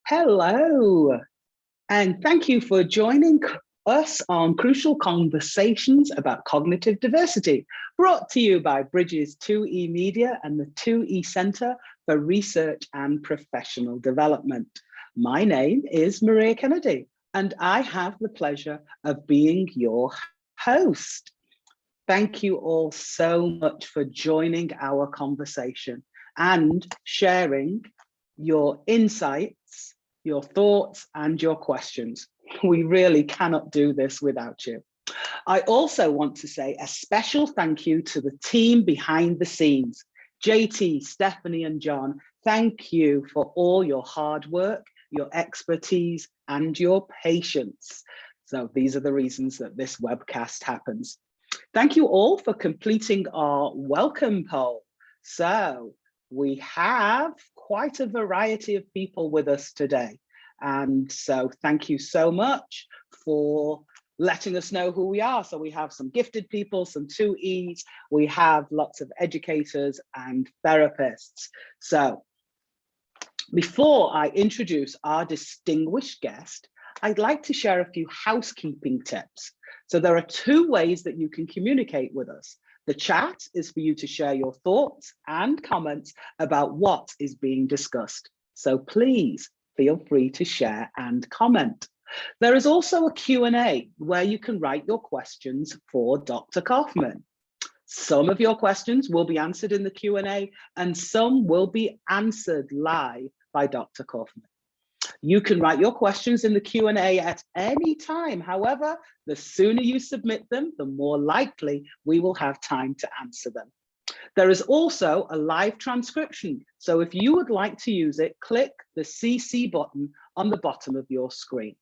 Hello, and thank you for joining us on Crucial Conversations about Cognitive Diversity, brought to you by Bridges 2E Media and the 2E Centre for Research and Professional Development. My name is Maria Kennedy, and I have the pleasure of being your host. Thank you all so much for joining our conversation and sharing your insights, your thoughts, and your questions. We really cannot do this without you. I also want to say a special thank you to the team behind the scenes. JT, Stephanie, and John, thank you for all your hard work, your expertise, and your patience. So these are the reasons that this webcast happens. Thank you all for completing our welcome poll. So we have quite a variety of people with us today. And so thank you so much for letting us know who we are. So we have some gifted people, some 2Es, we have lots of educators and therapists. So before I introduce our distinguished guest, I'd like to share a few housekeeping tips. So there are two ways that you can communicate with us. The chat is for you to share your thoughts and comments about what is being discussed. So please feel free to share and comment. There is also a Q&A where you can write your questions for Dr. Kaufman. Some of your questions will be answered in the Q&A and some will be answered live by Dr. Kaufman. You can write your questions in the Q&A at any time. However, the sooner you submit them, the more likely we will have time to answer them. There is also a live transcription. So if you would like to use it, click the CC button on the bottom of your screen.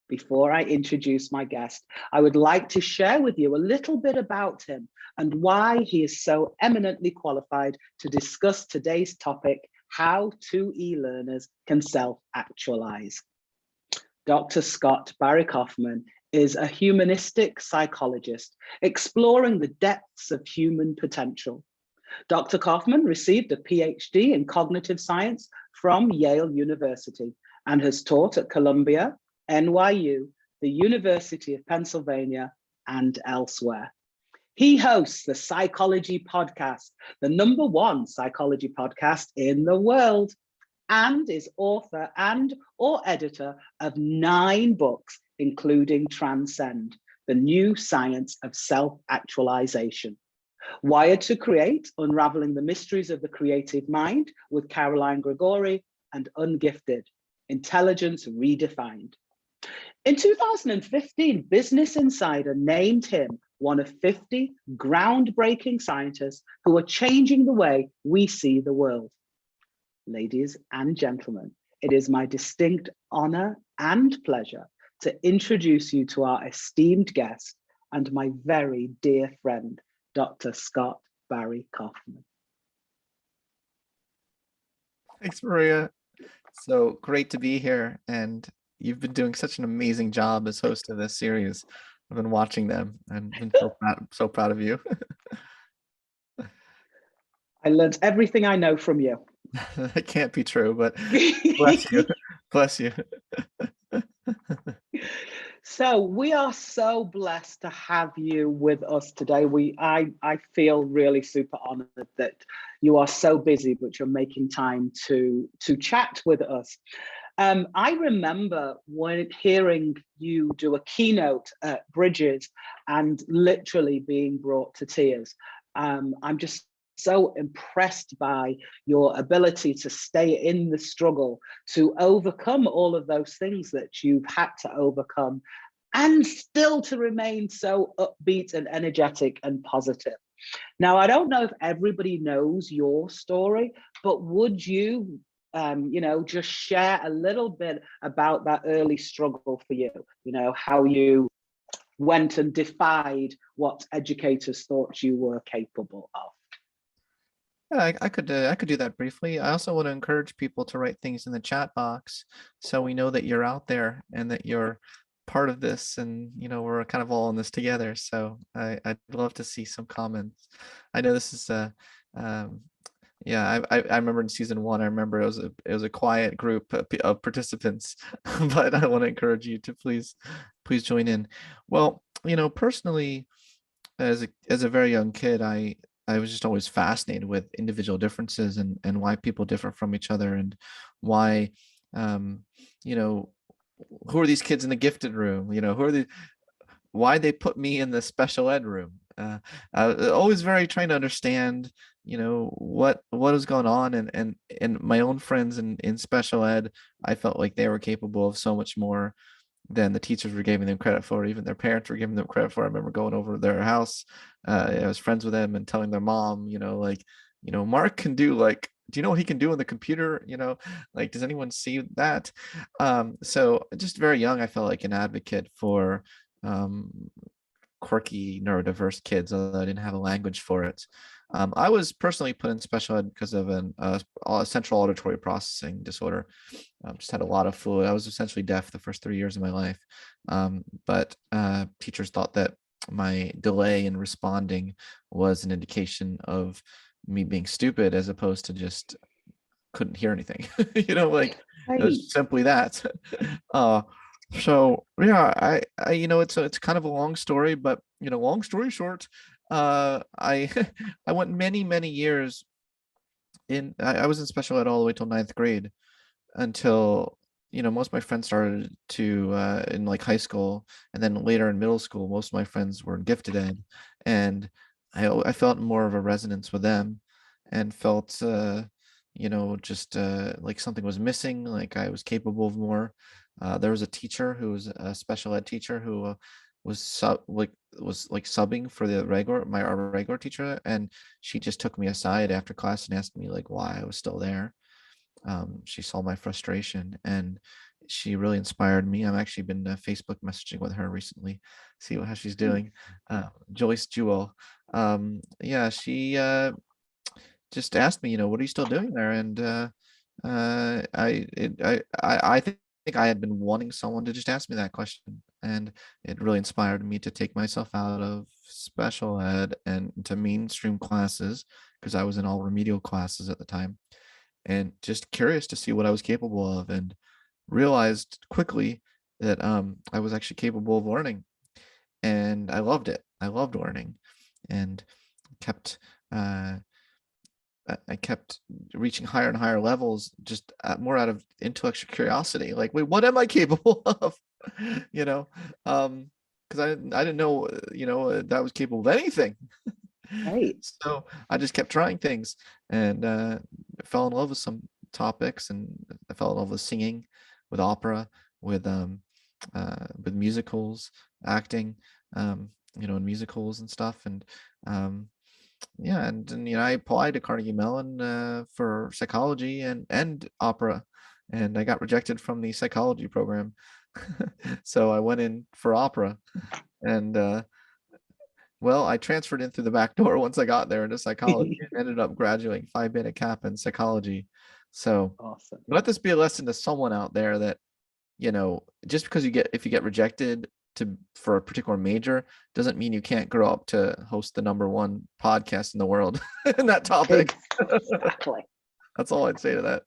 Before I introduce my guest, I would like to share with you a little bit about him and why he is so eminently qualified to discuss today's topic, how 2E learners can self-actualize. Dr. Scott Barry Kaufman is a humanistic psychologist exploring the depths of human potential. Dr. Kaufman received a PhD in cognitive science from Yale University and has taught at Columbia, NYU, the University of Pennsylvania, and elsewhere. He hosts the Psychology Podcast, the #1 psychology podcast in the world, and is author and/or editor of 9 books, including Transcend, the new science of self-actualization. Wired to Create, Unraveling the Mysteries of the Creative Mind with Caroline Gregory, and Ungifted, Intelligence Redefined. In 2015, Business Insider named him one of 50 groundbreaking scientists who are changing the way we see the world. Ladies and gentlemen, it is my distinct honor and pleasure to introduce you to our esteemed guest and my very dear friend, Dr. Scott Barry Kaufman. Thanks, Maria. So great to be here. And you've been doing such an amazing job as host of this series. I've been watching them and been so proud of you. I learned everything I know from you. It can't be true, but bless you. Bless you. So we are so blessed to have you with us today. I feel really super honored that you are so busy, but you're making time to chat with us. I remember when hearing you do a keynote at Bridges and literally being brought to tears. I'm just so impressed by your ability to stay in the struggle, to overcome all of those things that you've had to overcome, and still to remain so upbeat and energetic and positive. Now, I don't know if everybody knows your story, but would you just share a little bit about that early struggle for you, how you went and defied what educators thought you were capable of? Yeah, I could do that briefly. I also want to encourage people to write things in the chat box so we know that you're out there and that you're part of this, and we're kind of all in this together. So I'd love to see some comments. I know this is Yeah, I remember in season 1, I remember it was a quiet group of participants, but I want to encourage you to please join in. Well, personally, as a very young kid, I was just always fascinated with individual differences and why people differ from each other, and why, um, you know, who are these kids in the gifted room? Who are the why they put me in the special ed room. I was always very trying to understand, what was going on, and my own friends in special ed, I felt like they were capable of so much more than the teachers were giving them credit for, even their parents were giving them credit for. I remember going over to their house. I was friends with them and telling their mom, like, Mark can do, like, do you know what he can do on the computer? Like, does anyone see that? So just very young, I felt like an advocate for um, quirky, neurodiverse kids, although I didn't have a language for it. I was personally put in special ed because of a central auditory processing disorder. Just had a lot of fluid. I was essentially deaf the first 3 years of my life. But teachers thought that my delay in responding was an indication of me being stupid, as opposed to just couldn't hear anything. Like, it Right. was simply that. uh so yeah, it's kind of a long story, but long story short, I I went many years I was in special ed all the way till ninth grade, until most of my friends started to in like high school, and then later in middle school, most of my friends were in gifted ed, and I felt more of a resonance with them, and felt just like something was missing, like I was capable of more. There was a teacher who was a special ed teacher who was like subbing for our regular teacher, and she just took me aside after class and asked me like why I was still there. She saw my frustration, and she really inspired me. I've actually been Facebook messaging with her recently, see how she's doing. Joyce Jewell. Yeah, she just asked me, what are you still doing there? And I think I had been wanting someone to just ask me that question, and it really inspired me to take myself out of special ed and to mainstream classes, because I was in all remedial classes at the time, and just curious to see what I was capable of, and realized quickly that I was actually capable of learning, and I loved it. I loved learning, and kept uh, I kept reaching higher and higher levels, just more out of intellectual curiosity. Like, wait, what am I capable of? you know, because I didn't know, that I was capable of anything. Right. So I just kept trying things, and fell in love with some topics, and I fell in love with singing, with opera, with musicals, acting, in musicals and stuff. And yeah, and I applied to Carnegie Mellon for psychology and opera, and I got rejected from the psychology program. So I went in for opera, and well, I transferred in through the back door once I got there into psychology, and ended up graduating Phi Beta Kappa in psychology. So Awesome. let this be a lesson to someone out there that, just because if you get rejected for a particular major, doesn't mean you can't grow up to host the #1 podcast in the world in that topic. Exactly. That's all I'd say to that.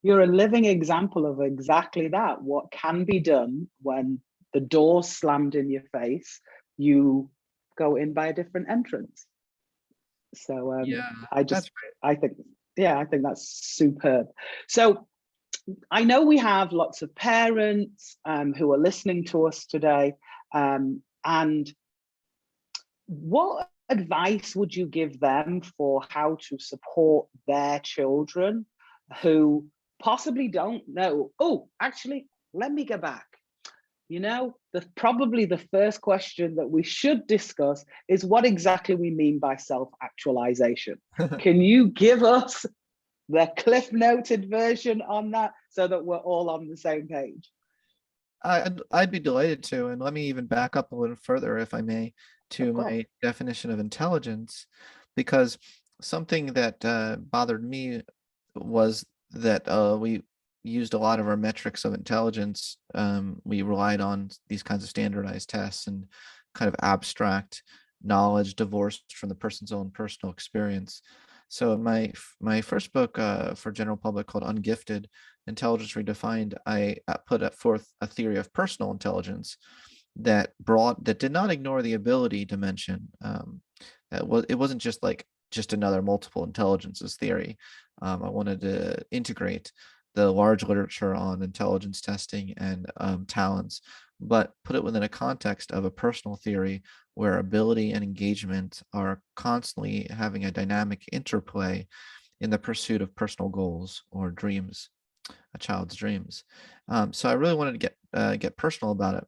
You're a living example of exactly that. What can be done when the door's slammed in your face, you go in by a different entrance. So Yeah, I that's just, right. I think, yeah, I think that's superb. So I know we have lots of parents who are listening to us today. And what advice would you give them for how to support their children who possibly don't know? Oh, actually, let me go back. Probably the first question that we should discuss is what exactly we mean by self-actualization. Can you give us the cliff noted version on that so that we're all on the same page? I'd be delighted to, and let me even back up a little further, if I may, Of to course. my definition of intelligence, because something that bothered me was that we used a lot of our metrics of intelligence. We relied on these kinds of standardized tests and kind of abstract knowledge divorced from the person's own personal experience. So in my first book for general public called Ungifted, Intelligence Redefined, I put forth a theory of personal intelligence that did not ignore the ability dimension. It wasn't just like just another multiple intelligences theory. I wanted to integrate the large literature on intelligence testing and talents, but put it within a context of a personal theory where ability and engagement are constantly having a dynamic interplay in the pursuit of personal goals or dreams, a child's dreams. So I really wanted to get personal about it.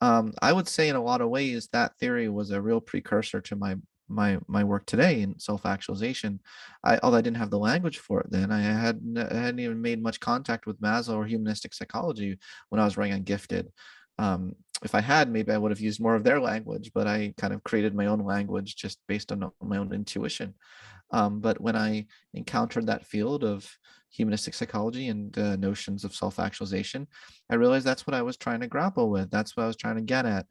I would say in a lot of ways that theory was a real precursor to my work today in self-actualization. Although I didn't have the language for it then, I hadn't even made much contact with Maslow or humanistic psychology when I was writing on Gifted. If I had, maybe I would have used more of their language, but I kind of created my own language just based on my own intuition. But when I encountered that field of humanistic psychology and notions of self-actualization, I realized that's what I was trying to grapple with. That's what I was trying to get at,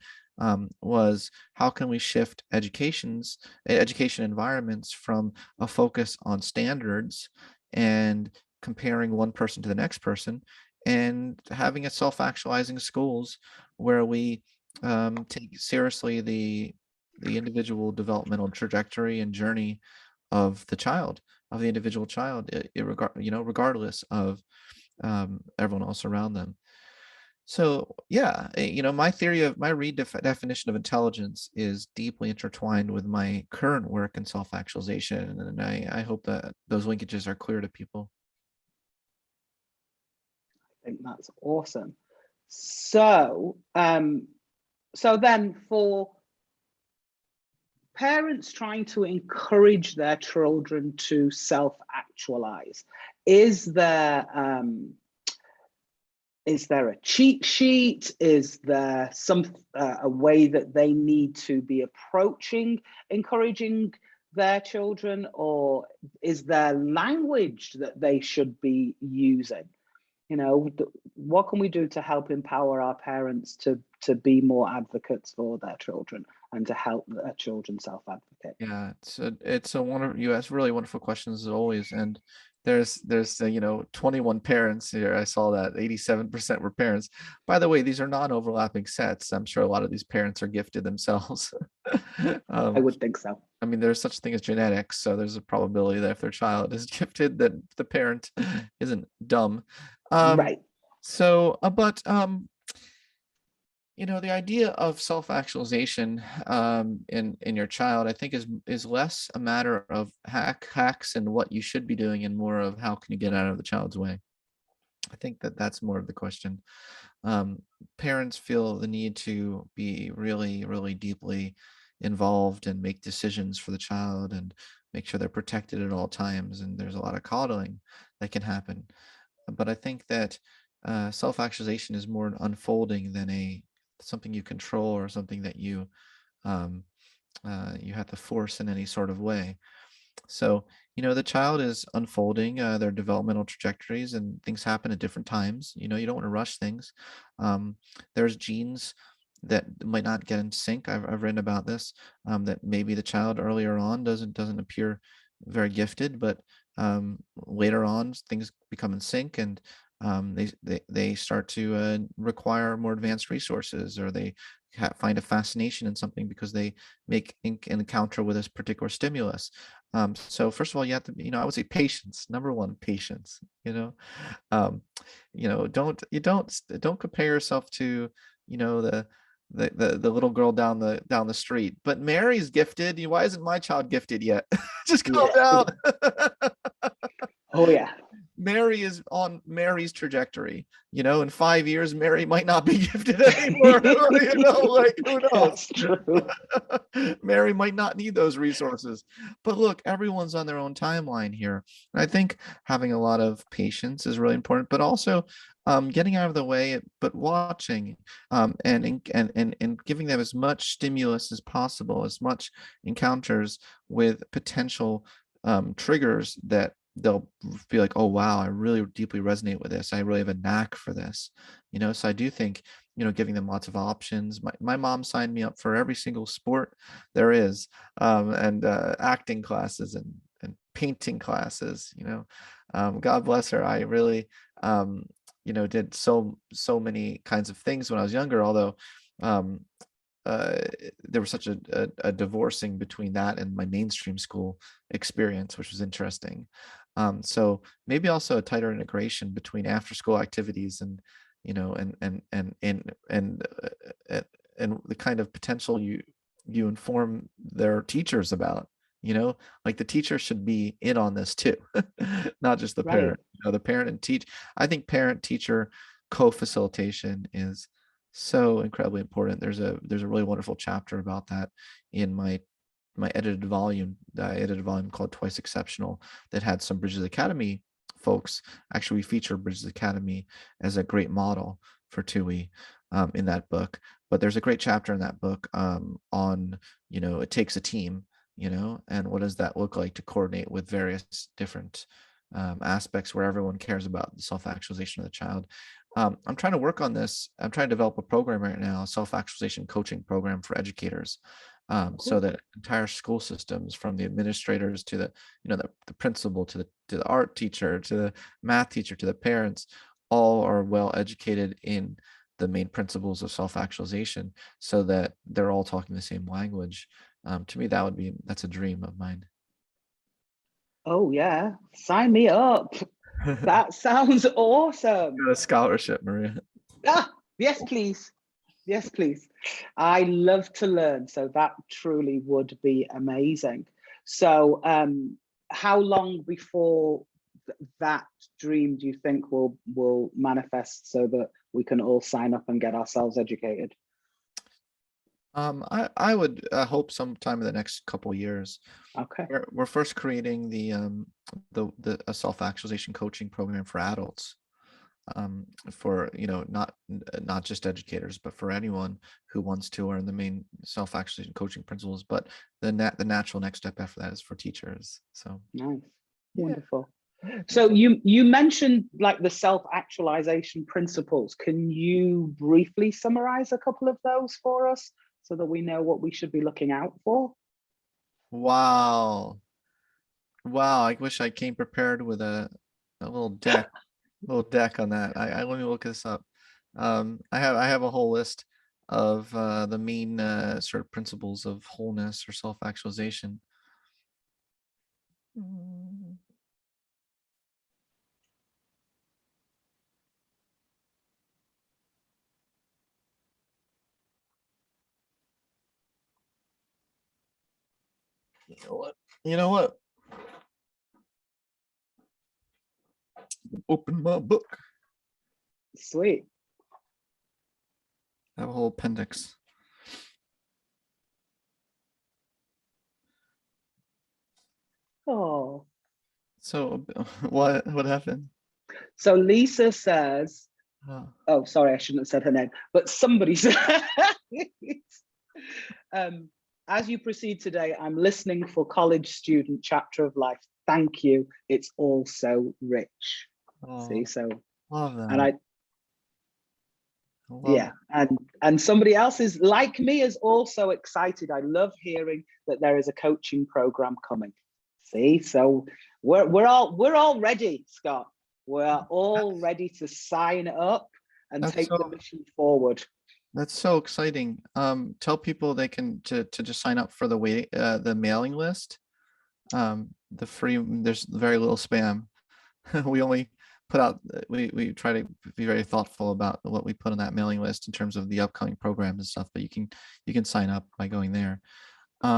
was how can we shift education environments from a focus on standards and comparing one person to the next person, and having a self-actualizing schools where we take seriously the individual developmental trajectory and journey of the child, of the individual child, regardless of everyone else around them. So yeah, my definition of intelligence is deeply intertwined with my current work in self-actualization, and I hope that those linkages are clear to people. I think that's awesome. So, so then for parents trying to encourage their children to self-actualize, is there a cheat sheet? Is there a way that they need to be approaching encouraging their children, or is there language that they should be using? You know, what can we do to help empower our parents to be more advocates for their children and to help their children self-advocate? Yeah, you ask really wonderful questions as always, and there's 21 parents here. I saw that 87% were parents. By the way, these are non-overlapping sets. I'm sure a lot of these parents are gifted themselves. I um, would think so. I mean, there's such thing as genetics, so there's a probability that if their child is gifted, that the parent isn't dumb. Right. But the idea of self-actualization in your child, I think, is less a matter of hacks and what you should be doing, and more of how can you get out of the child's way. I think that's more of the question. Parents feel the need to be really, really deeply involved and make decisions for the child and make sure they're protected at all times. And there's a lot of coddling that can happen. But I think that self-actualization is more an unfolding than something you control, or something that um, you have to force in any sort of way. So, the child is unfolding their developmental trajectories, and things happen at different times. You don't want to rush things. There's genes that might not get in sync. I've written about this, that maybe the child earlier on doesn't appear very gifted, but later on things become in sync, and they start to require more advanced resources, or they find a fascination in something because they make an encounter with this particular stimulus. So first of all, you have to, I would say patience. Number one, patience. Um, don't compare yourself to, the little girl down the street. But Mary's gifted. Why isn't my child gifted yet? Just calm Yeah. down. Oh yeah. Mary is on Mary's trajectory. In 5 years, Mary might not be gifted anymore. Like, who knows? That's true. Mary might not need those resources. But look, everyone's on their own timeline here. And I think having a lot of patience is really important, but also getting out of the way, but watching, and giving them as much stimulus as possible, as much encounters with potential triggers that they'll be like, oh wow, I really deeply resonate with this. I really have a knack for this. So I do think giving them lots of options. My mom signed me up for every single sport there is, and acting classes and painting classes. God bless her. I really, did so many kinds of things when I was younger. Although um, there was such a divorcing between that and my mainstream school experience, which was interesting. So maybe also a tighter integration between after school activities and and the kind of potential you inform their teachers about. Like the teacher should be in on this too, not just the Right. parent. The parent and teach. I think parent teacher co-facilitation is so incredibly important. There's a really wonderful chapter about that in my edited volume. I edited a volume called Twice Exceptional that had some Bridges Academy folks. Actually, we feature Bridges Academy as a great model for TUI in that book. But there's a great chapter in that book on, it takes a team, and what does that look like to coordinate with various different aspects where everyone cares about the self-actualization of the child. I'm trying to work on this. I'm trying to develop a program right now, a self-actualization coaching program for educators, so Cool. that entire school systems, from the administrators to the principal to the art teacher to the math teacher to the parents, all are well educated in the main principles of self-actualization, so that they're all talking the same language. To me, that's a dream of mine. Oh yeah, sign me up. That sounds awesome. Got a scholarship, Maria. Ah, yes, please. Yes, please. I love to learn, so that truly would be amazing. So, how long before that dream do you think will manifest so that we can all sign up and get ourselves educated? I would hope sometime in the next couple years. Okay. We're first creating the a self-actualization coaching program for adults, for not just educators, but for anyone who wants to learn the main self-actualization coaching principles. But the natural next step after that is for teachers. So Nice. yeah. Wonderful. Yeah, So you mentioned like the self-actualization principles. Can you briefly summarize a couple of those for us so that we know what we should be looking out for? wow, I wish I came prepared with a little deck on that. I let me look this up. I have a whole list of the main sort of principles of wholeness or self-actualization. Mm. You know what? Open my book. Sweet. I have a whole appendix. Oh. So what happened? So Lisa says, Oh. oh, sorry, I shouldn't have said her name, but somebody says, as you proceed today, I'm listening for college student chapter of life. Thank you. It's all so rich. See, Oh, so, love that. and Love yeah, and somebody else is like me, is also excited. I love hearing that there is a coaching program coming. See, so we're all ready, Scott. We're all ready to sign up and that's take the so mission forward. that's so exciting. Tell people they can to just sign up for the mailing list. The free, there's very little spam. We only put out, we try to be very thoughtful about what we put on that mailing list in terms of the upcoming programs and stuff, but you can sign up by going there. Is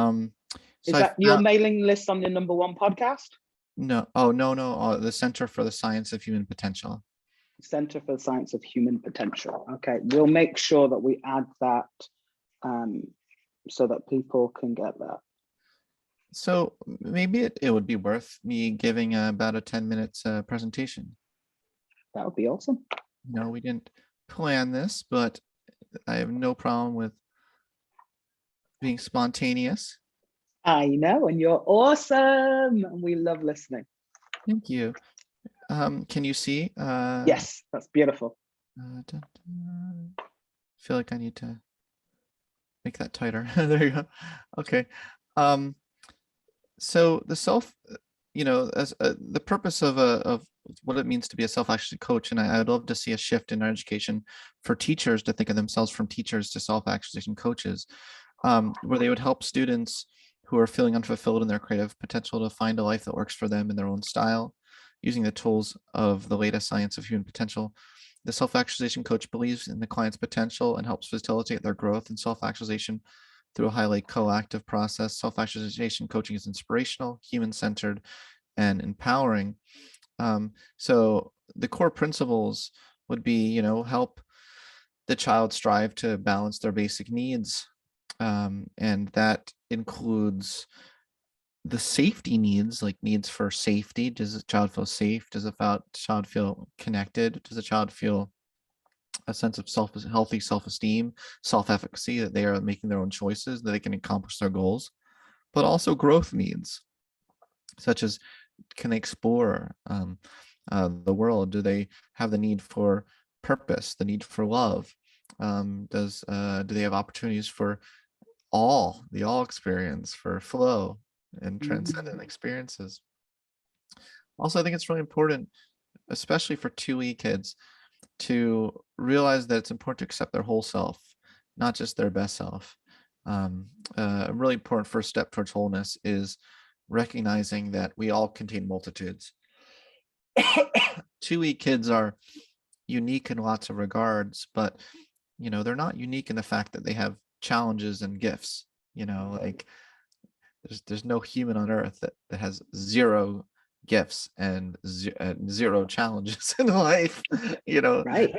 So I that your found, mailing list on your #1 podcast? no, no, the Center for the Science of Human Potential. Center for the Science of Human Potential. Okay, we'll make sure that we add that so that people can get that. So maybe it would be worth me giving about a 10 minutes presentation. That would be awesome. No, we didn't plan this, but I have no problem with being spontaneous. I know, and you're awesome. And we love listening. Thank you. Can you see? Yes, that's beautiful. Dun, dun. feel like I need to make that tighter. There you go. Okay. Um, so the as the purpose of what it means to be a self-actualizing coach, and I'd love to see a shift in our education for teachers to think of themselves from teachers to self-actualization coaches, where they would help students who are feeling unfulfilled in their creative potential to find a life that works for them in their own style, using the tools of the latest science of human potential. The self-actualization coach believes in the client's potential and helps facilitate their growth and self-actualization through a highly coactive process. Self-actualization coaching is inspirational, human-centered, and empowering. So the core principles would be, help the child strive to balance their basic needs. And that includes the safety needs, like needs for safety. Does the child feel safe? Does the child feel connected? Does the child feel a sense of healthy self-esteem, self-efficacy, that they are making their own choices, that they can accomplish their goals? But also growth needs, such as, can they explore the world? Do they have the need for purpose, the need for love? Do they have opportunities for the all experience, for flow and transcendent experiences? Also, I think it's really important, especially for 2E kids, to realize that it's important to accept their whole self, not just their best self. A really important first step towards wholeness is recognizing that we all contain multitudes. 2E kids are unique in lots of regards, but they're not unique in the fact that they have challenges and gifts. Like there's no human on earth that has zero gifts and zero challenges in life. Right.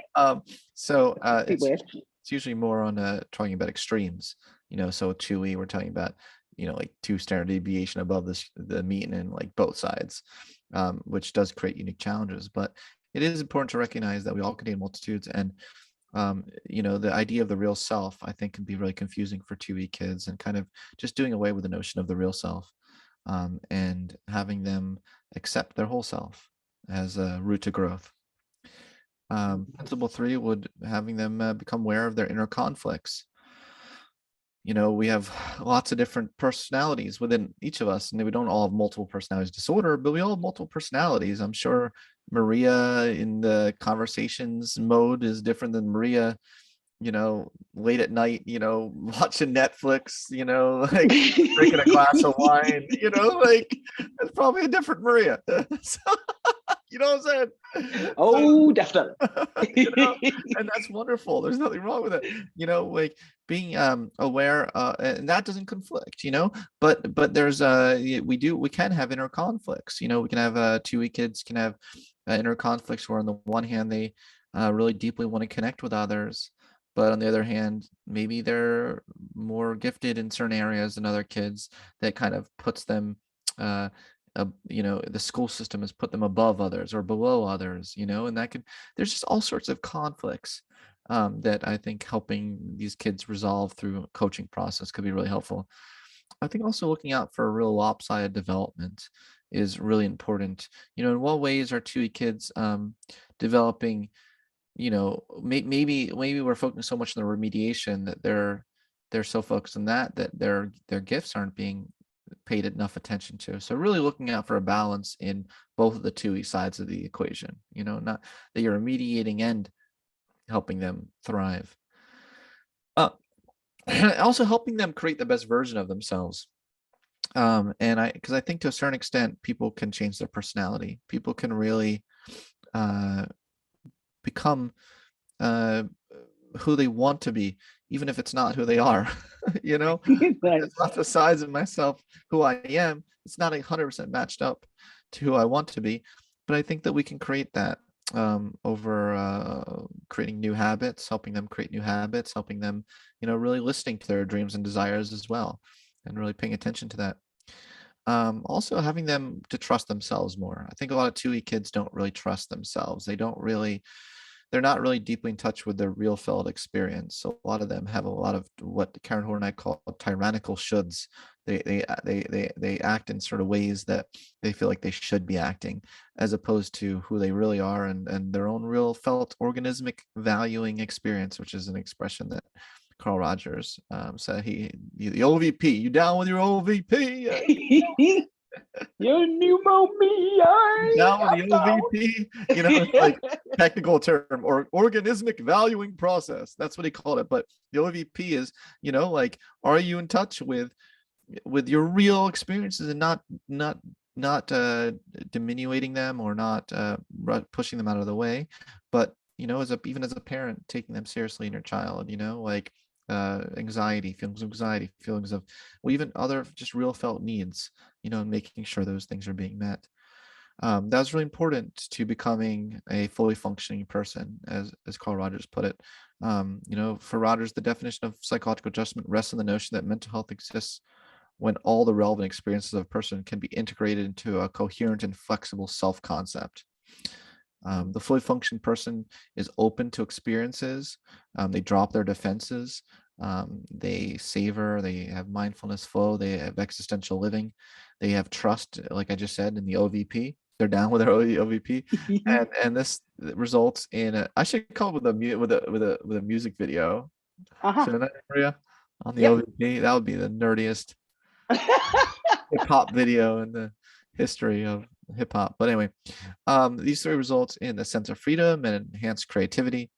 So Big weird. it's usually more on talking about extremes. So 2E, we're talking about like 2 standard deviation above the mean in like both sides, which does create unique challenges. But it is important to recognize that we all contain multitudes, and the idea of the real self, I think, can be really confusing for 2E kids, and kind of just doing away with the notion of the real self, and having them accept their whole self as a route to growth. Principle 3 would having them become aware of their inner conflicts. We have lots of different personalities within each of us, and we don't all have multiple personalities disorder, but we all have multiple personalities. I'm sure Maria in the conversations mode is different than Maria, late at night, watching Netflix, like drinking a glass of wine, like it's probably a different Maria. So, you know what I'm saying? Oh, definitely. And that's wonderful. There's nothing wrong with it. Like being aware, and that doesn't conflict, but there's we can have inner conflicts. We can have 2E kids can have inner conflicts where on the one hand they really deeply want to connect with others, but on the other hand, maybe they're more gifted in certain areas than other kids, that kind of puts them the school system has put them above others or below others, and there's just all sorts of conflicts that I think helping these kids resolve through a coaching process could be really helpful. I think also looking out for a real lopsided development is really important. In what ways are 2E kids developing? Maybe we're focusing so much on the remediation that they're so focused on that their gifts aren't being paid enough attention to. So really looking out for a balance in both of the 2E sides of the equation, not that you're remediating and helping them thrive. Also helping them create the best version of themselves. Because I think to a certain extent, people can change their personality. People can really become who they want to be, even if it's not who they are. It's not the size of myself, who I am. It's not 100% matched up to who I want to be. But I think that we can create that over creating new habits, helping them create new habits, helping them, really listening to their dreams and desires as well, and really paying attention to that. Also having them to trust themselves more. I think a lot of 2E kids don't really trust themselves. They don't really they're not really deeply in touch with their real felt experience. So a lot of them have a lot of what Karen Horn and I call tyrannical shoulds. They act in sort of ways that they feel like they should be acting, as opposed to who they really are, and their own real felt organismic valuing experience, which is an expression that Carl Rogers said. The OVP, you down with your OVP? Your pneumonia. Down with the OVP, it's like technical term, or organismic valuing process. That's what he called it. But the OVP is, like, are you in touch with your real experiences, and not diminuting them, or not pushing them out of the way, but even as a parent, taking them seriously in your child, like feelings of anxiety, feelings of, well, even other just real felt needs, and making sure those things are being met. That's really important to becoming a fully functioning person, as Carl Rogers put it. For Rogers, the definition of psychological adjustment rests on the notion that mental health exists when all the relevant experiences of a person can be integrated into a coherent and flexible self-concept. The fully functioned person is open to experiences. They drop their defenses. They savor, they have mindfulness flow, they have existential living, they have trust, like I just said, in the OVP. They're down with their OVP, and this results in I should come up with a music video. Shouldn't I, Maria? On the OVP, that would be the nerdiest hip hop video in the history of hip hop. But anyway, these three results in a sense of freedom and enhanced creativity.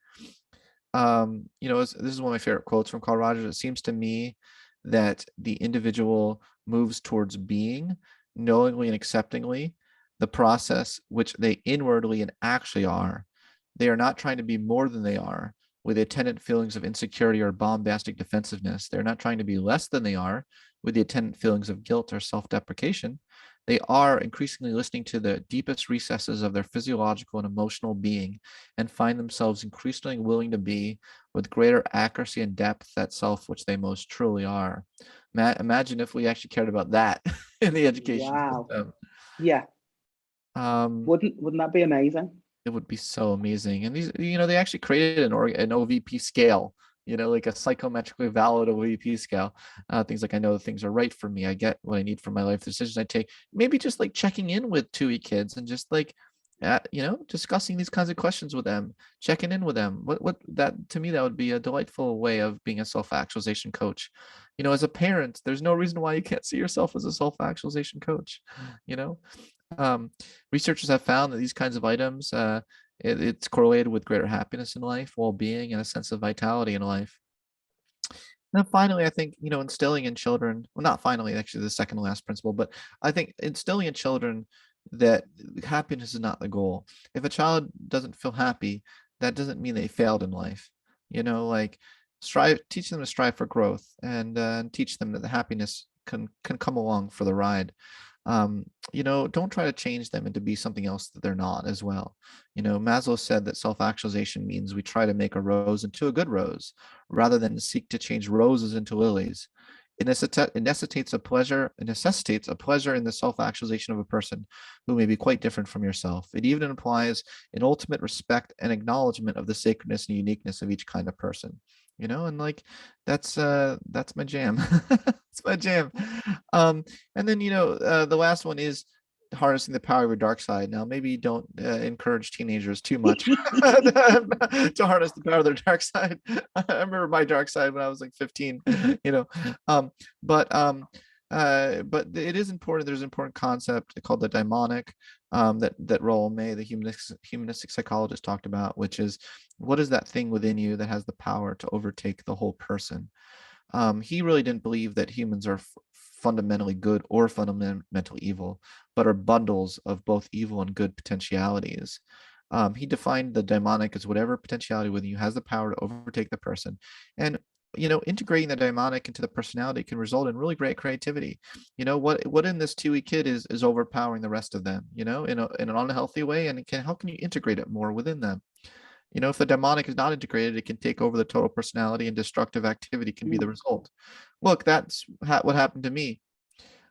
This is one of my favorite quotes from Carl Rogers. It seems to me that the individual moves towards being, knowingly and acceptingly, the process which they inwardly and actually are. They are not trying to be more than they are, with the attendant feelings of insecurity or bombastic defensiveness. They're not trying to be less than they are, with the attendant feelings of guilt or self-deprecation. They are increasingly listening to the deepest recesses of their physiological and emotional being, and find themselves increasingly willing to be, with greater accuracy and depth, that self which they most truly are. Imagine if we actually cared about that in the education system. Yeah. Wouldn't that be amazing? It would be so amazing. And these, they actually created an OVP scale, like a psychometrically valid OVP scale. Things like, I know things are right for me. I get what I need for my life decisions I take. Maybe just like checking in with 2E kids and just like, discussing these kinds of questions with them, checking in with them. What that, to me, that would be a delightful way of being a self-actualization coach. As a parent, there's no reason why you can't see yourself as a self-actualization coach. Researchers have found that these kinds of items, it's correlated with greater happiness in life, well-being, and a sense of vitality in life. And then finally, I think, instilling in children, well, not finally, actually the second to last principle, but I think instilling in children that happiness is not the goal. If a child doesn't feel happy, that doesn't mean they failed in life. Teach them to strive for growth, and teach them that the happiness can come along for the ride. Don't try to change them into be something else that they're not as well. Maslow said that self-actualization means we try to make a rose into a good rose, rather than seek to change roses into lilies. It necessitates a pleasure in the self-actualization of a person who may be quite different from yourself. It even implies an ultimate respect and acknowledgement of the sacredness and uniqueness of each kind of person. And like, that's my jam. It's my jam. And then, the last one is harnessing the power of your dark side. Now, maybe don't encourage teenagers too much to harness the power of their dark side. I remember my dark side when I was like 15, but it is important. There's an important concept called the daimonic, that Roland May, the humanistic psychologist, talked about, which is, what is that thing within you that has the power to overtake the whole person? He really didn't believe that humans are fundamentally good or fundamentally evil, but are bundles of both evil and good potentialities. He defined the daimonic as whatever potentiality within you has the power to overtake the person. And integrating the daimonic into the personality can result in really great creativity. What in this 2E kid is overpowering the rest of them, in an unhealthy way, and how can you integrate it more within them? If the daimonic is not integrated, it can take over the total personality, and destructive activity can be the result. Look, that's what happened to me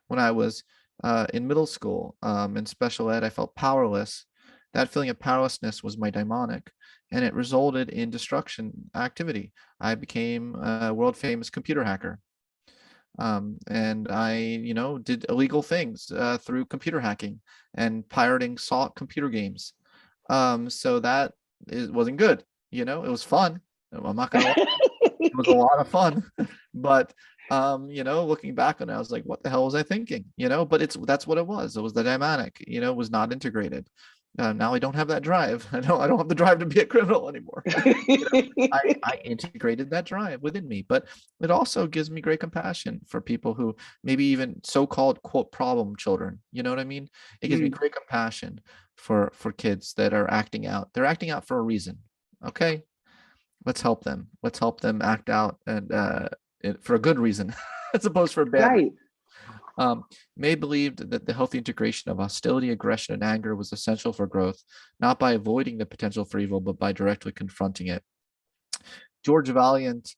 when I was in middle school. In special ed, I felt powerless. That feeling of powerlessness was my daimonic. and it resulted in destruction activity. I became a world famous computer hacker. And I, did illegal things through computer hacking and pirating computer games. So that wasn't good. It was fun. I'm not gonna lie, it was a lot of fun. But looking back on it, I was like, what the hell was I thinking? But that's what it was. It was the dynamic, it was not integrated. Now I don't have that drive. I don't have the drive to be a criminal anymore. I integrated that drive within me, but it also gives me great compassion for people who maybe even so-called quote problem children. You know what I mean? It gives me great compassion for kids that are acting out. They're acting out for a reason. Okay, let's help them. Let's help them act out and for a good reason, as opposed for a bad reason. May believed that the healthy integration of hostility, aggression, and anger was essential for growth, not by avoiding the potential for evil, but by directly confronting it. George Valiant,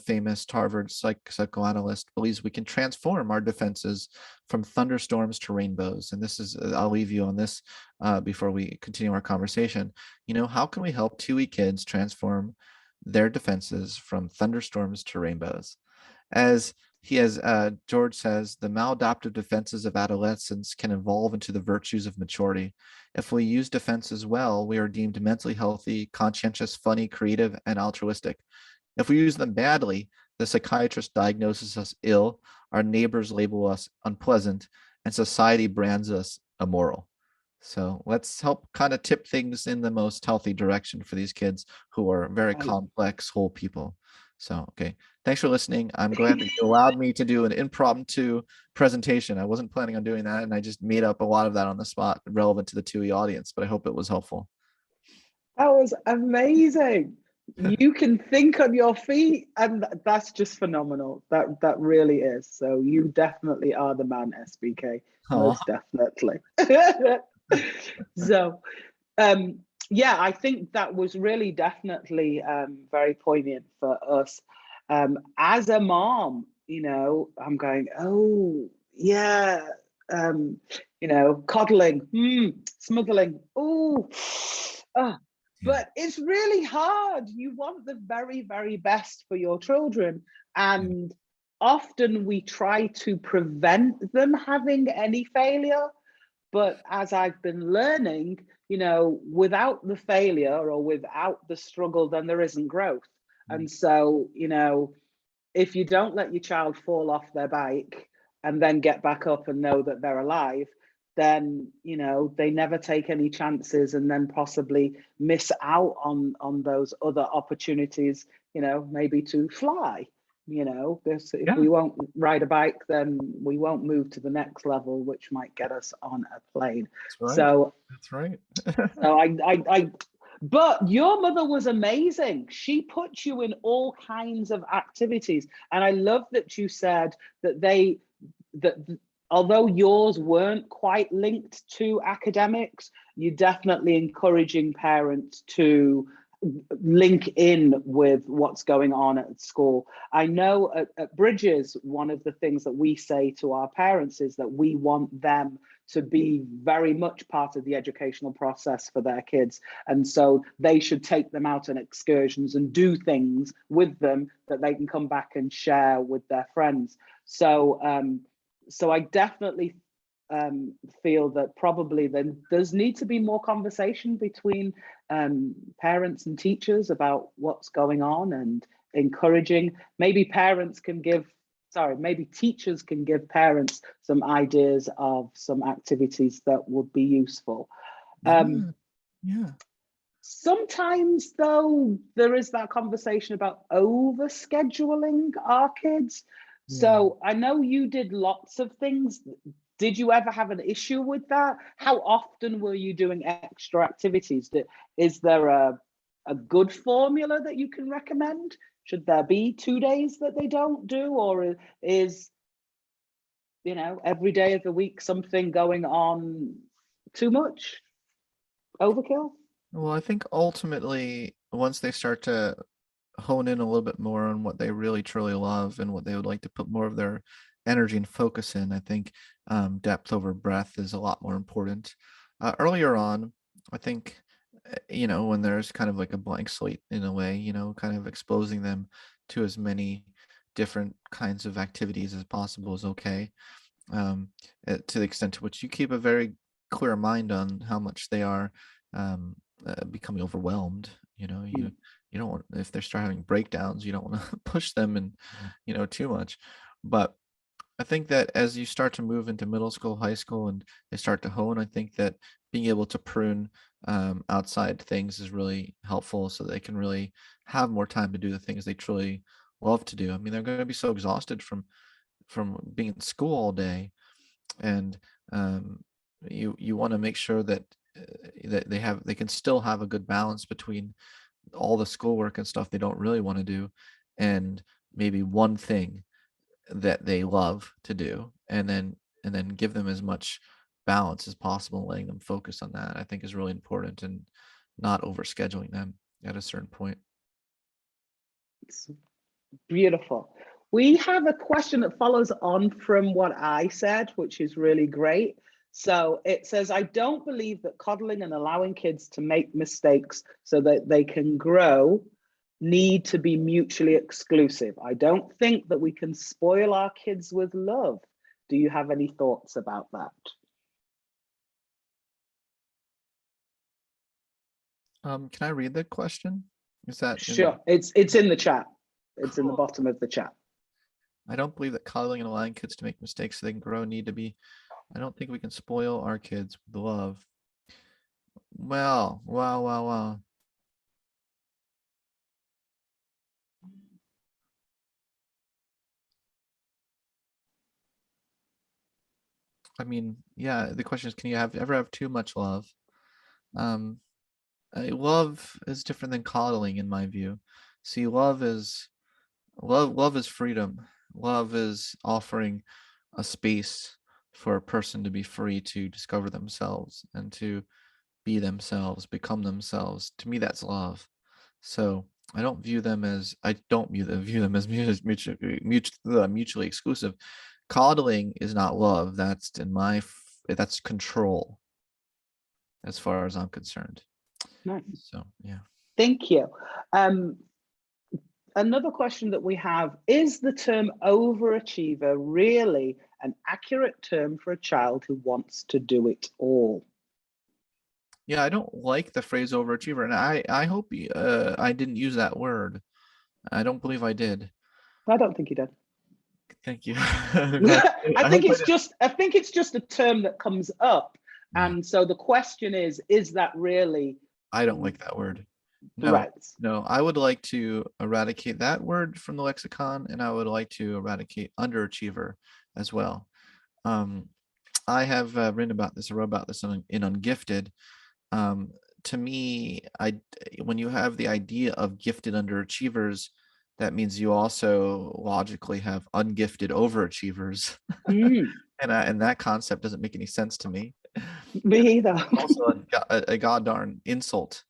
famous Harvard psychoanalyst, believes we can transform our defenses from thunderstorms to rainbows. And this is, I'll leave you on this before we continue our conversation. How can we help 2E kids transform their defenses from thunderstorms to rainbows? As George says, the maladaptive defenses of adolescence can evolve into the virtues of maturity. If we use defenses well, we are deemed mentally healthy, conscientious, funny, creative, and altruistic. If we use them badly, the psychiatrist diagnoses us ill, our neighbors label us unpleasant, and society brands us immoral. So let's help kind of tip things in the most healthy direction for these kids who are very complex, whole people. So, okay. Thanks for listening. I'm glad that you allowed me to do an impromptu presentation. I wasn't planning on doing that, and I just made up a lot of that on the spot relevant to the 2E audience, but I hope it was helpful. That was amazing. You can think on your feet, and that's just phenomenal. That really is. So you definitely are the man, SBK. Most definitely. So, yeah, I think that was really definitely very poignant for us. As a mom, I'm going, oh, yeah, coddling, smuggling, but it's really hard. You want the very, very best for your children. And often we try to prevent them having any failure. But as I've been learning, without the failure or without the struggle, then there isn't growth. And so, if you don't let your child fall off their bike and then get back up and know that they're alive, then, they never take any chances and then possibly miss out on those other opportunities, maybe to fly. If we won't ride a bike, then we won't move to the next level, which might get us on a plane. That's right. So that's right. So but your mother was amazing. She put you in all kinds of activities. And I love that you said that although yours weren't quite linked to academics, you're definitely encouraging parents to link in with what's going on at school. I know at Bridges, one of the things that we say to our parents is that we want them to be very much part of the educational process for their kids. And so they should take them out on excursions and do things with them that they can come back and share with their friends. So, so I definitely feel that probably then there's need to be more conversation between parents and teachers about what's going on and encouraging. Maybe teachers can give parents some ideas of some activities that would be useful. Sometimes though, there is that conversation about over scheduling our kids. So I know you did lots of things. Did you ever have an issue with that? How often were you doing extra activities? Is there a good formula that you can recommend? Should there be 2 days that they don't do, or is, every day of the week something going on too much? Overkill? Well, I think ultimately, once they start to hone in a little bit more on what they really truly love and what they would like to put more of their energy and focus in, I think depth over breadth is a lot more important. Earlier on, I think when there's kind of like a blank slate in a way, kind of exposing them to as many different kinds of activities as possible is okay. um, to the extent to which you keep a very clear mind on how much they are um, becoming overwhelmed. You don't want, if they start having breakdowns, you don't want to push them and too much. But I think that as you start to move into middle school, high school, and they start to hone, I think that being able to prune outside things is really helpful, so they can really have more time to do the things they truly love to do. I mean, they're going to be so exhausted from being in school all day, and um, you want to make sure that that they can still have a good balance between all the schoolwork and stuff they don't really want to do, and maybe one thing that they love to do, and then give them as much balance as possible, letting them focus on that, I think is really important, and not overscheduling them at a certain point. It's beautiful. We have a question that follows on from what I said, which is really great. So it says, I don't believe that coddling and allowing kids to make mistakes so that they can grow need to be mutually exclusive. I don't think that we can spoil our kids with love. Do you have any thoughts about that? Can I read the question? Is that in Sure, it's in the chat. It's in the Cool. bottom of the chat. I don't believe that coddling and allowing kids to make mistakes so they can grow need to be. I don't think we can spoil our kids with love. Well, wow. I mean, yeah, the question is, can you ever have too much love? Um, love is different than coddling in my view. See, love is freedom. Love is offering a space for a person to be free to discover themselves and to be themselves, become themselves. To me, that's love. So I don't view them as view them as mutually exclusive. Coddling is not love. That's control, as far as I'm concerned. Nice. So yeah. Thank you. Another question that we have, is the term overachiever really an accurate term for a child who wants to do it all? Yeah, I don't like the phrase overachiever, and I hope I didn't use that word. I don't believe I did. I don't think he did. Thank you. I I think hope I it's just a term that comes up. Yeah. And so the question is that really I don't like that word. No, right? no, I would like to eradicate that word from the lexicon, and I would like to eradicate underachiever as well. I have written about this, I wrote about this in Ungifted. Um, to me, when you have the idea of gifted underachievers, that means you also logically have ungifted overachievers. Mm, And that concept doesn't make any sense to me. me either. Also a god-darn insult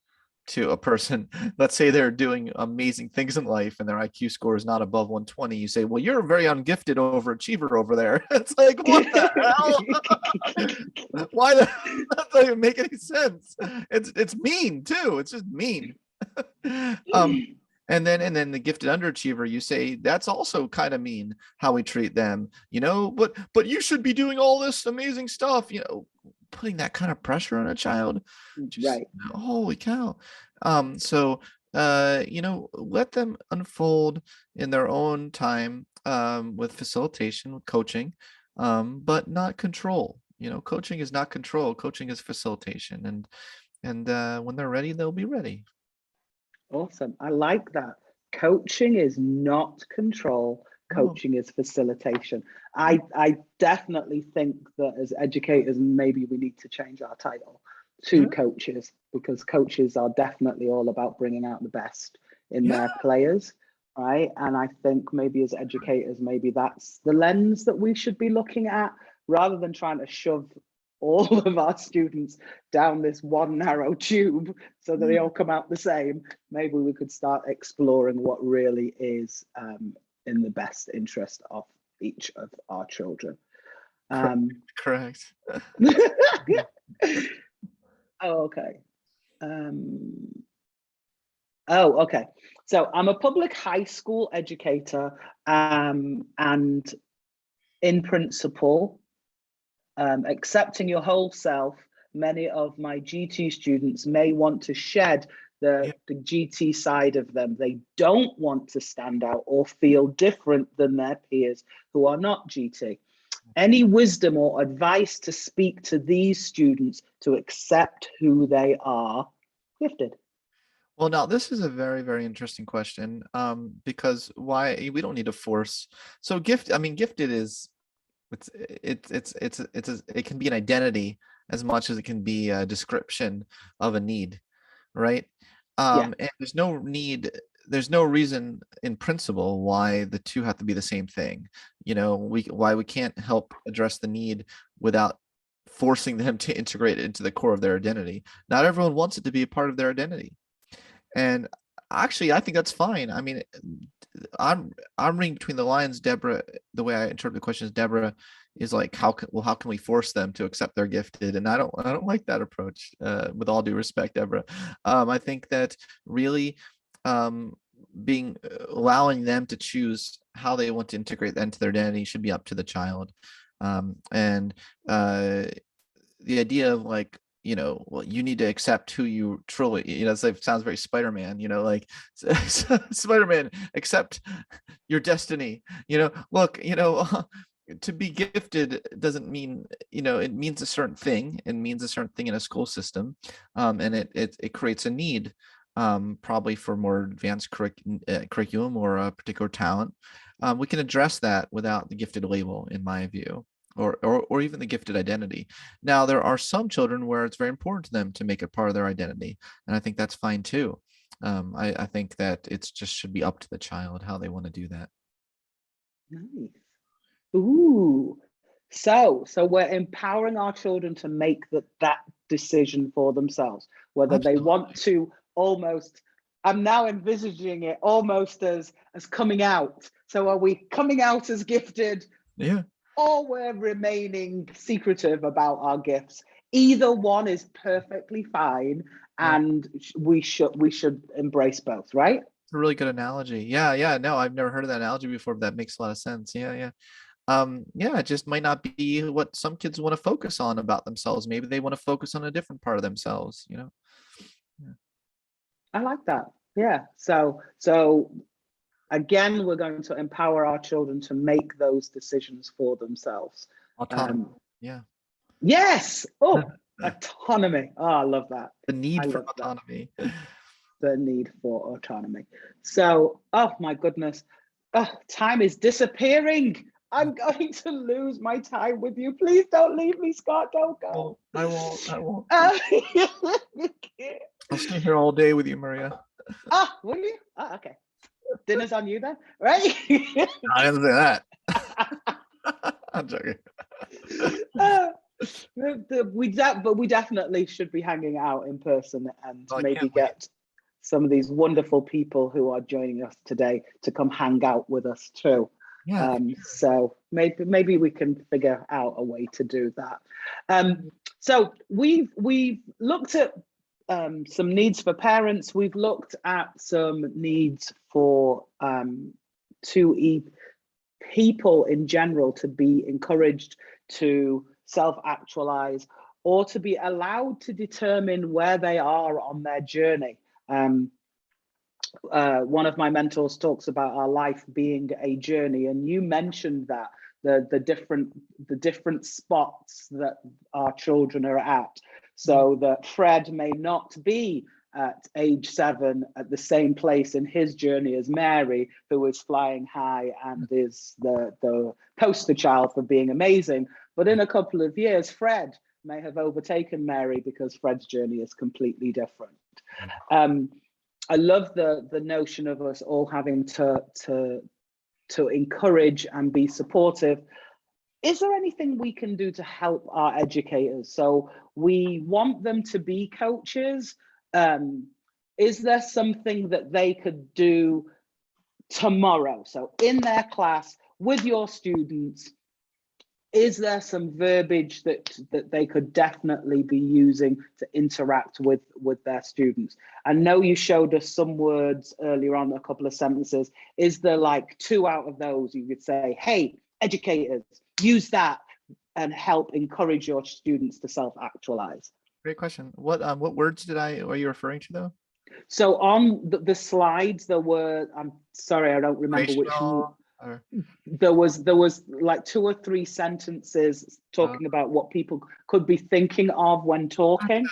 to a person. Let's say they're doing amazing things in life and their IQ score is not above 120. You say, well, you're a very ungifted overachiever over there. It's like, what the hell? Why that doesn't even make any sense. It's mean too. It's just mean. And then the gifted underachiever, you say that's also kind of mean how we treat them, but you should be doing all this amazing stuff, putting that kind of pressure on a child. Just Right. holy cow. So let them unfold in their own time, with facilitation, with coaching, but not control. Coaching is not control. Coaching is facilitation, and when they're ready, they'll be ready. Awesome. I like that. Coaching is not control. Coaching is facilitation. I definitely think that as educators, maybe we need to change our title to coaches, because coaches are definitely all about bringing out the best in their players, right? And I think maybe as educators, maybe that's the lens that we should be looking at, rather than trying to shove all of our students down this one narrow tube so that they all come out the same. Maybe we could start exploring what really is in the best interest of each of our children. Correct. Oh, okay. Oh, okay. So I'm a public high school educator, and in principle, accepting your whole self, many of my GT students may want to shed the GT side of them. They don't want to stand out or feel different than their peers who are not GT. Any wisdom or advice to speak to these students to accept who they are? Gifted. Well, now this is a very, very interesting question, because why we don't need to force. So gifted is it can be an identity as much as it can be a description of a need, right? Yeah. And there's no reason in principle why the two have to be the same thing. Why we can't help address the need without forcing them to integrate it into the core of their identity. Not everyone wants it to be a part of their identity. And actually, I think that's fine. I mean, I'm reading between the lines, Deborah. The way I interpret the question is, Deborah is like, how can we force them to accept they're gifted? And I don't like that approach. With all due respect, Deborah, I think that really allowing them to choose how they want to integrate that into their identity should be up to the child. And the idea of like, well, you need to accept who you truly, it sounds very Spider-Man, like Spider-Man, accept your destiny, look, to be gifted doesn't mean, it means a certain thing. It means a certain thing in a school system. And it creates a need, probably for more advanced curriculum or a particular talent. We can address that without the gifted label, in my view. Or even the gifted identity. Now, there are some children where it's very important to them to make it part of their identity, and I think that's fine too. I think that it's just should be up to the child how they want to do that. Nice. Ooh. So we're empowering our children to make that decision for themselves, whether Absolutely. they want to almost. I'm now envisaging it almost as coming out. So are we coming out as gifted? Yeah. Or we're remaining secretive about our gifts? Either one is perfectly fine, and we should embrace both, right? It's a really good analogy. Yeah. No, I've never heard of that analogy before, but that makes a lot of sense. Yeah. It just might not be what some kids want to focus on about themselves. Maybe they want to focus on a different part of themselves, Yeah. I like that. Yeah. So again, we're going to empower our children to make those decisions for themselves. Autonomy. Yeah. Yes. Oh, autonomy. Oh, I love that. The need for That. autonomy. The need for autonomy. So, oh my goodness, time is disappearing. I'm going to lose my time with you. Please don't leave me, Scott. Don't go. I won't. I'll stay here all day with you, Maria. Will you? Okay. Dinner's on you then, right? I didn't say that. I'm joking. But we definitely should be hanging out in person and maybe get some of these wonderful people who are joining us today to come hang out with us too. Yeah. So maybe we can figure out a way to do that. So we've looked at some needs for parents. We've looked at some needs for 2E people in general to be encouraged to self-actualize or to be allowed to determine where they are on their journey. One of my mentors talks about our life being a journey, and you mentioned that the different spots that our children are at. So that Fred may not be at age 7 at the same place in his journey as Mary, who is flying high and is the poster child for being amazing. But in a couple of years, Fred may have overtaken Mary because Fred's journey is completely different. I love the notion of us all having to encourage and be supportive. Is there anything we can do to help our educators? So we want them to be coaches. Is there something that they could do tomorrow? So in their class with your students, is there some verbiage that they could definitely be using to interact with their students? I know you showed us some words earlier on, a couple of sentences. Is there like 2 out of those you could say, hey, educators, use that and help encourage your students to self-actualize? Great question. What words are you referring to though? So on the slides, there were, I'm sorry, I don't remember which one. Or, There was like 2 or 3 sentences talking about what people could be thinking of when talking.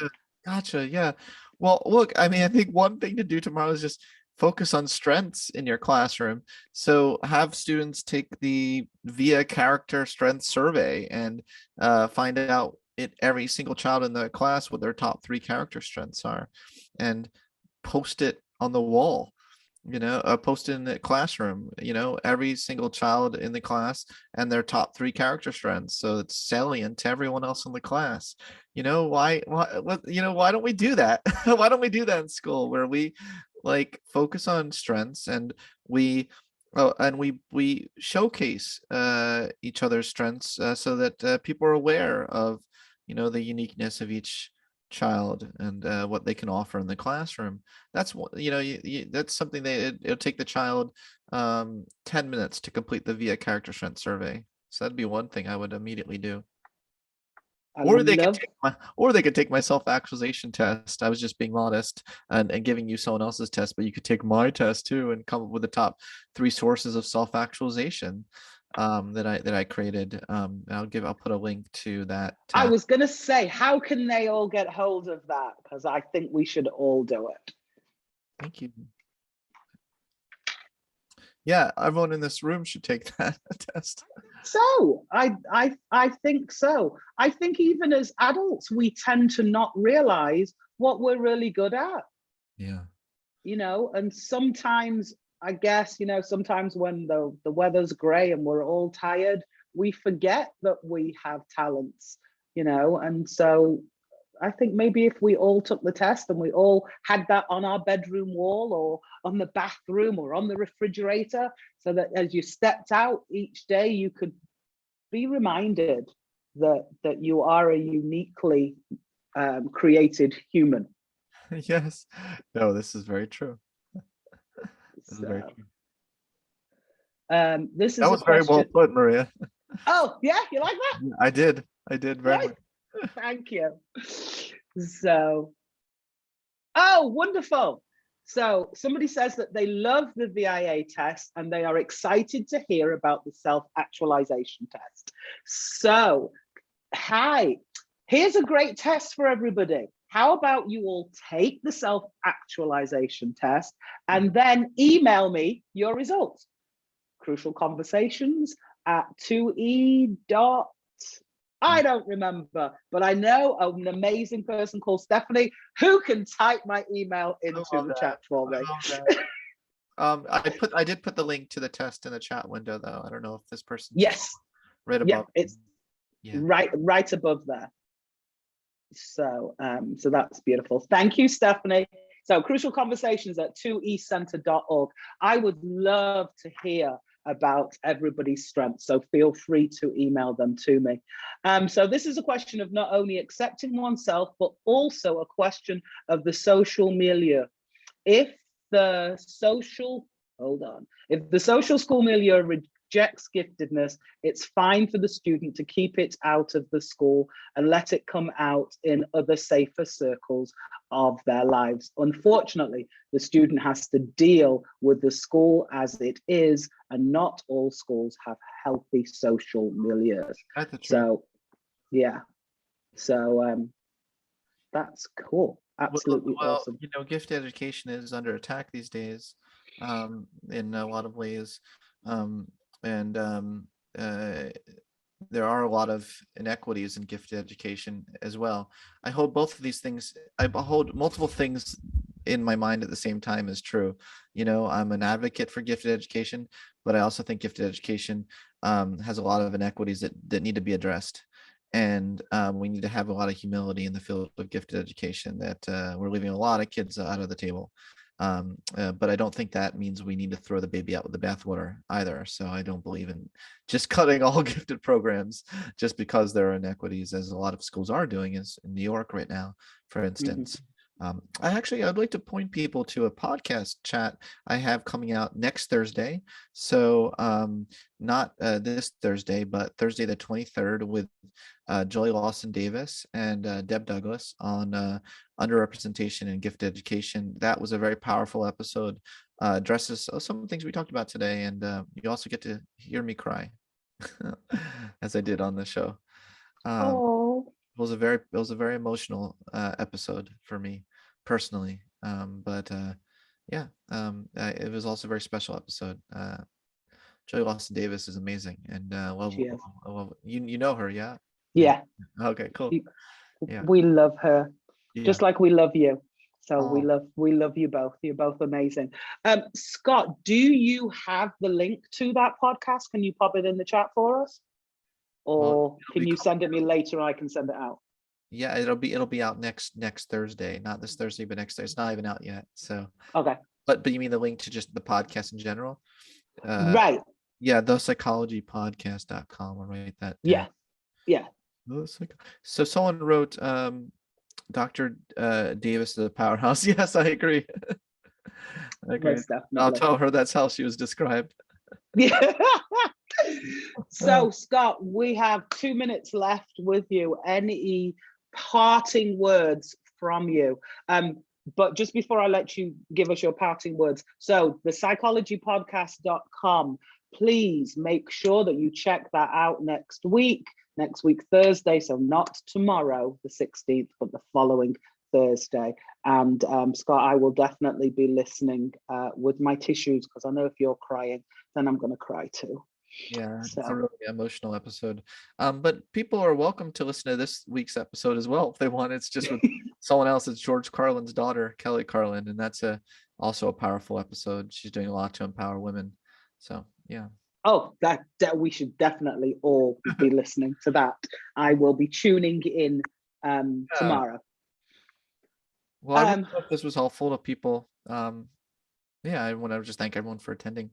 Gotcha. Yeah. Well, look, I mean, I think one thing to do tomorrow is just focus on strengths in your classroom. So have students take the VIA character strength survey and find out every single child in the class what their top 3 character strengths are, and post it on the wall. Post it in the classroom, every single child in the class and their top 3 character strengths. So it's salient to everyone else in the class. Why don't we do that? Why don't we do that in school, where we like focus on strengths and we showcase each other's strengths, so that people are aware of, the uniqueness of each child and what they can offer in the classroom. That's what that's something it'll take the child 10 minutes to complete the VIA character strength survey. So that'd be one thing I would immediately do. Or they could take my self-actualization test. I was just being modest and giving you someone else's test, but you could take my test too and come up with the top 3 sources of self-actualization that I created. I'll put a link to that test. I was going to say, how can they all get hold of that? Because I think we should all do it. Thank you. Yeah, everyone in this room should take that test. So I think so. I think even as adults, we tend to not realize what we're really good at. Yeah. And sometimes, I guess, sometimes when the weather's gray and we're all tired, we forget that we have talents, and so I think maybe if we all took the test and we all had that on our bedroom wall or on the bathroom or on the refrigerator, so that as you stepped out each day, you could be reminded that you are a uniquely created human. Yes. No, this is very true. This is very true. This is that was very well put, Maria. Oh, yeah, you like that? I did very much. Thank you. So, oh, wonderful. So somebody says that they love the VIA test and they are excited to hear about the self-actualization test. So, hi, here's a great test for everybody. How about you all take the self-actualization test and then email me your results? crucialconversations@2e. I don't remember, but I know an amazing person called Stephanie who can type my email into the chat for me. I did put the link to the test in the chat window, though. I don't know if this person. Yes. Right above. Yeah, it's right above there. So so that's beautiful. Thank you, Stephanie. So crucialconversations@2ecenter.org. I would love to hear about everybody's strengths, so feel free to email them to me. So this is a question of not only accepting oneself, but also a question of the social milieu. If the social school milieu rejects giftedness, it's fine for the student to keep it out of the school and let it come out in other safer circles of their lives. Unfortunately, the student has to deal with the school as it is, and not all schools have healthy social milieus. So, yeah. So that's cool. Absolutely awesome. Gifted education is under attack these days, in a lot of ways. There are a lot of inequities in gifted education as well. I hold multiple things in my mind at the same time as true. I'm an advocate for gifted education, but I also think gifted education has a lot of inequities that need to be addressed. And we need to have a lot of humility in the field of gifted education, that we're leaving a lot of kids out of the table. But I don't think that means we need to throw the baby out with the bathwater either. So I don't believe in just cutting all gifted programs just because there are inequities, as a lot of schools are doing, is in New York right now, for instance. I'd like to point people to a podcast chat I have coming out next Thursday. So not this Thursday, but Thursday the 23rd, with Joy Lawson Davis and Deb Douglas on underrepresentation in gifted education. That was a very powerful episode. Addresses some of the things we talked about today, and you also get to hear me cry as I did on the show. Oh, It was a very emotional episode for me personally. It was also a very special episode. Joy Lawson Davis is amazing, and cheers. you know her, yeah? Yeah, Okay, cool. Yeah, we love her, yeah. just like we love you. So Oh. we love you both. You're both amazing. Scott, do you have the link to that podcast? Can you pop it in the chat for us? Well, Or can you send it me later? I can send it out. yeah, it'll be out next Thursday, not this Thursday, but next Thursday. It's not even out yet. So, Okay. but you mean the link to just the podcast in general? Right. Yeah, thepsychologypodcast.com. I'll write that down. Yeah. So someone wrote, Dr. Davis is a powerhouse. Yes, I agree. I agree. Most definitely. I'll tell her that's how she was described. Yeah. So, Scott, we have 2 minutes left with you. Any parting words from you? But just before I let you give us your parting words, so the psychologypodcast.com, please make sure that you check that out next week Thursday, so not tomorrow, the 16th, but the following Thursday. And Scott, I will definitely be listening with my tissues, because I know if you're crying, then I'm going to cry too. Yeah, it's a really emotional episode. But people are welcome to listen to this week's episode as well if they want. It's just with someone else. It's George Carlin's daughter, Kelly Carlin, and that's also a powerful episode. She's doing a lot to empower women. So yeah. Oh, that we should definitely all be listening to that. I will be tuning in tomorrow. Well, I really hope this was helpful to people. I want to just thank everyone for attending.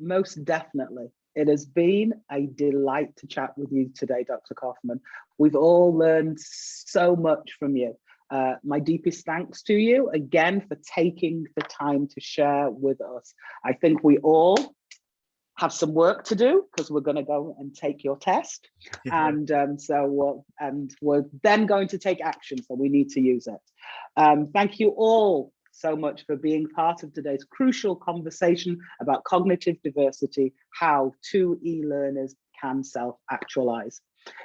Most definitely. It has been a delight to chat with you today, Dr. Kaufman. We've all learned so much from you. My deepest thanks to you again for taking the time to share with us. I think we all have some work to do, because we're going to go and take your test. Yeah. And we're then going to take action, so we need to use it. Thank you all so much for being part of today's crucial conversation about cognitive diversity, how 2 e-learners can self-actualize.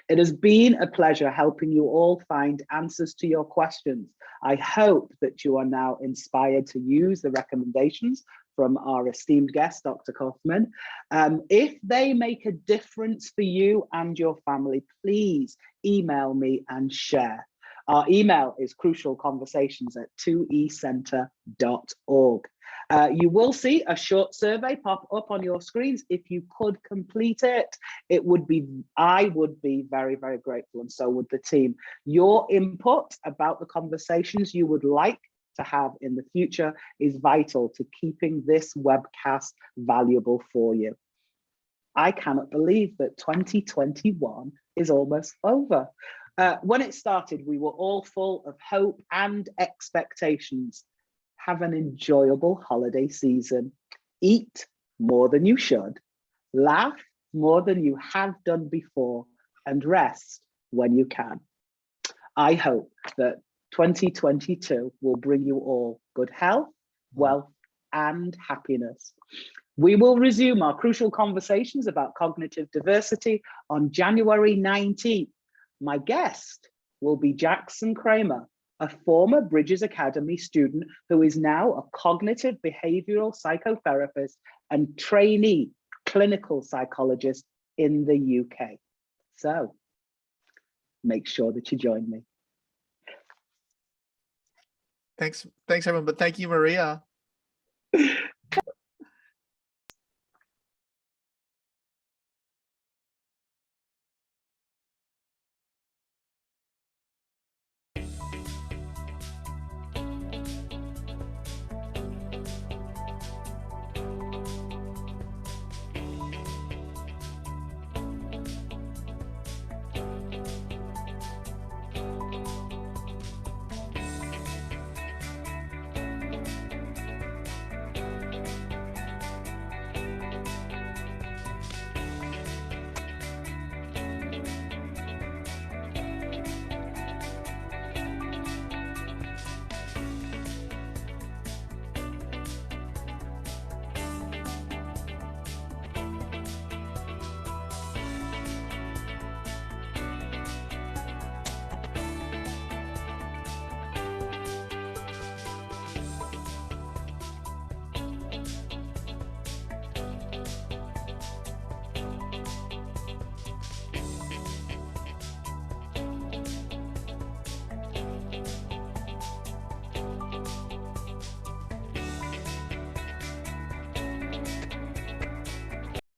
It has been a pleasure helping you all find answers to your questions. I hope that you are now inspired to use the recommendations from our esteemed guest, Dr. Kaufman. If they make a difference for you and your family, please email me and share. Our email is crucialconversations@2ecenter.org. You will see a short survey pop up on your screens. If you could complete it, I would be very, very grateful, and so would the team. Your input about the conversations you would like to have in the future is vital to keeping this webcast valuable for you. I cannot believe that 2021 is almost over. When it started, we were all full of hope and expectations. Have an enjoyable holiday season. Eat more than you should. Laugh more than you have done before, and rest when you can. I hope that 2022 will bring you all good health, wealth, and happiness. We will resume our crucial conversations about cognitive diversity on January 19th. My guest will be Jackson Kramer, a former Bridges Academy student who is now a cognitive behavioral psychotherapist and trainee clinical psychologist in the UK. So make sure that you join me. Thanks everyone, but thank you, Maria.